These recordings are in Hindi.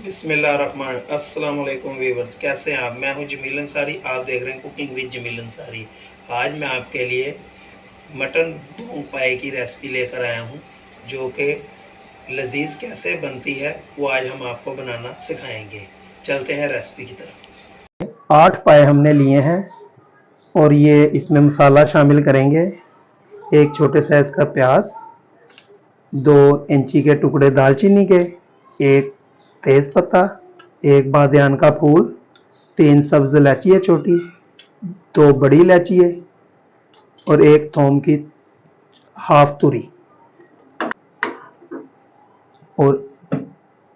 बिस्मिल्लाहिर्रहमान अस्सलाम वालेकुम व्यूवर्स, कैसे हैं आप। मैं हूं जमील अंसारी, आप देख रहे हैं कुकिंग विद जमील अंसारी। आज मैं आपके लिए मटन बोंग पाए की रेसिपी लेकर आया हूं, जो कि लजीज कैसे बनती है वो आज हम आपको बनाना सिखाएंगे। चलते हैं रेसिपी की तरफ। 8 पाए हमने लिए हैं और ये इसमें मसाला शामिल करेंगे। एक छोटे साइज का प्याज, 2 इंची के टुकड़े दालचीनी के, एक तेज पत्ता, एक बादियान का फूल, 3 सब्ज इलायची है छोटी, 2 बड़ी इलायची है और एक थोम की हाफ तुरी। और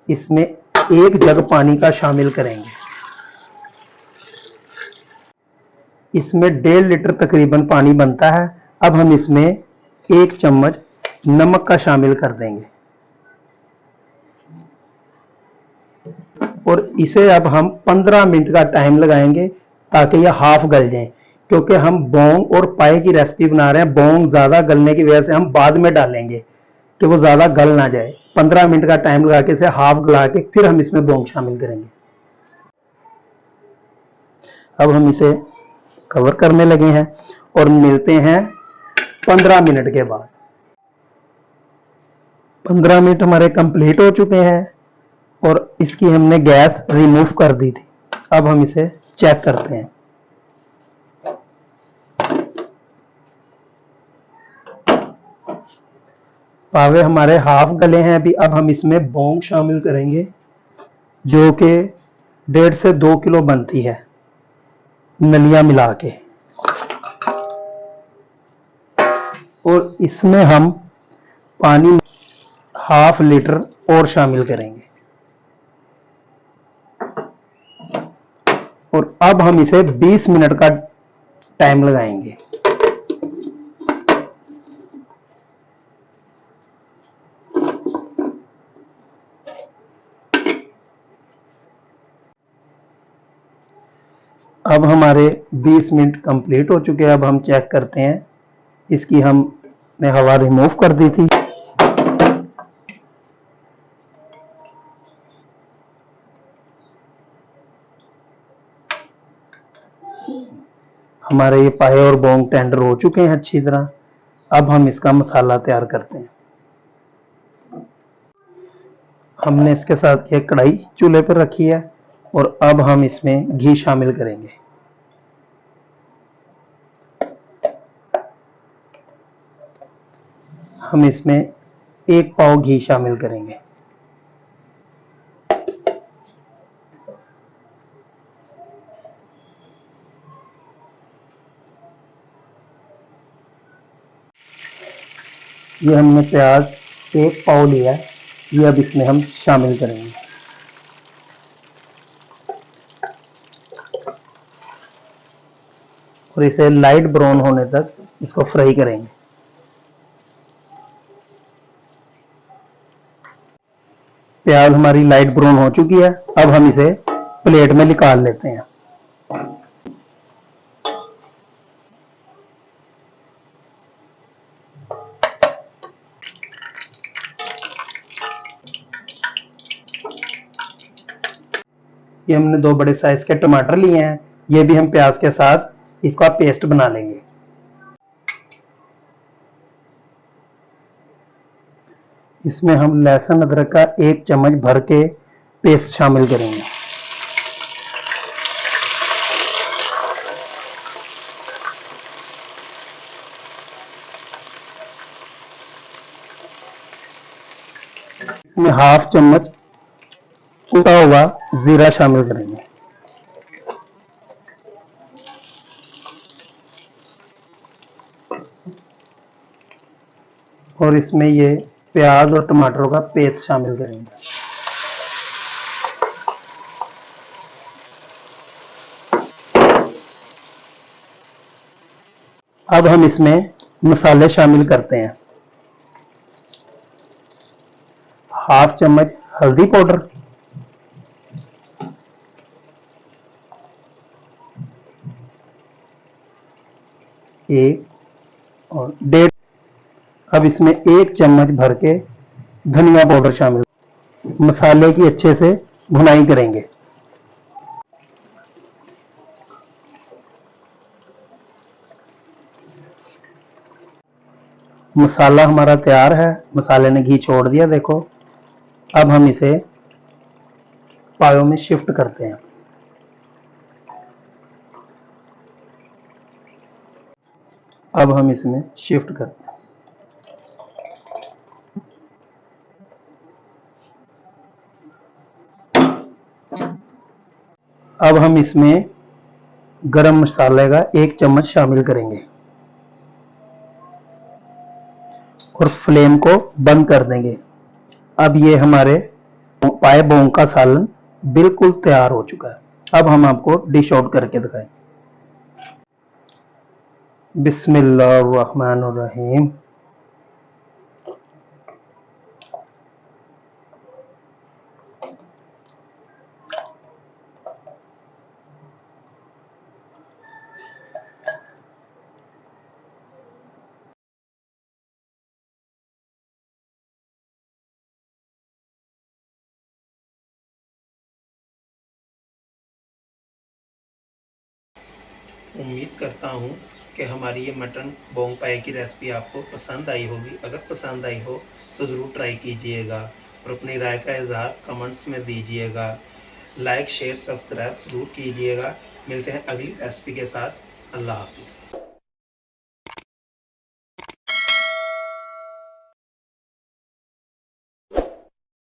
इसमें 1 जग पानी का शामिल करेंगे। इसमें 1.5 लीटर तकरीबन पानी बनता है। अब हम इसमें 1 चम्मच नमक का शामिल कर देंगे और इसे अब हम 15 मिनट का टाइम लगाएंगे ताकि यह हाफ गल जाए, क्योंकि हम बोंग और पाए की रेसिपी बना रहे हैं। बोंग ज्यादा गलने की वजह से हम बाद में डालेंगे कि वो ज्यादा गल ना जाए। 15 मिनट का टाइम लगा के इसे हाफ गला के फिर हम इसमें बोंग शामिल करेंगे। अब हम इसे कवर करने लगे हैं और मिलते हैं 15 मिनट के बाद। 15 मिनट हमारे कंप्लीट हो चुके हैं और इसकी हमने गैस रिमूव कर दी थी। अब हम इसे चेक करते हैं। पावे हमारे हाफ गले हैं अभी। अब हम इसमें बोंग शामिल करेंगे, जो कि 1.5 से 2 किलो बनती है नलियां मिला के। और इसमें हम पानी हाफ लीटर और शामिल करेंगे और अब हम इसे 20 मिनट का टाइम लगाएंगे। अब हमारे 20 मिनट कंप्लीट हो चुके हैं। अब हम चेक करते हैं। इसकी हमने हवा रिमूव कर दी थी। हमारे ये पाए और बोंग टेंडर हो चुके हैं अच्छी तरह। अब हम इसका मसाला तैयार करते हैं। हमने इसके साथ एक कढ़ाई चूल्हे पर रखी है और अब हम इसमें घी शामिल करेंगे। हम इसमें 1 पाव घी शामिल करेंगे। ये हमने प्याज 1 पाव लिया है, ये अब इसमें हम शामिल करेंगे। और इसे लाइट ब्राउन होने तक इसको फ्राई करेंगे। प्याज हमारी लाइट ब्राउन हो चुकी है। अब हम इसे प्लेट में निकाल लेते हैं। ये हमने 2 बड़े साइज के टमाटर लिए हैं। ये भी हम प्याज के साथ इसका पेस्ट बना लेंगे। इसमें हम लहसुन अदरक का 1 चम्मच भर के पेस्ट शामिल करेंगे। इसमें हाफ चम्मच कुटा हुआ जीरा शामिल करेंगे। और इसमें ये प्याज और टमाटरों का पेस्ट शामिल करेंगे। अब हम इसमें मसाले शामिल करते हैं। हाफ चम्मच हल्दी पाउडर, 1 और 1.5। अब इसमें 1 चम्मच भर के धनिया पाउडर शामिल। मसाले की अच्छे से भुनाई करेंगे। मसाला हमारा तैयार है, मसाले ने घी छोड़ दिया देखो। अब हम इसे पायों में शिफ्ट करते हैं। अब हम इसमें शिफ्ट करते हैं। अब हम इसमें गरम मसाले का 1 चम्मच शामिल करेंगे और फ्लेम को बंद कर देंगे। अब ये हमारे पाए बोंग का सालन बिल्कुल तैयार हो चुका है। अब हम आपको डिश आउट करके दिखाएं। बिस्मिल्लाहिर्रहमानिर्रहीम। उम्मीद करता हूँ कि हमारी ये मटन बोंग पाए की रेसिपी आपको पसंद आई होगी। अगर पसंद आई हो तो ज़रूर ट्राई कीजिएगा और अपनी राय का इज़हार कमेंट्स में दीजिएगा। लाइक शेयर सब्सक्राइब ज़रूर कीजिएगा। मिलते हैं अगली रेसिपी के साथ। अल्लाह हाफ़िज़।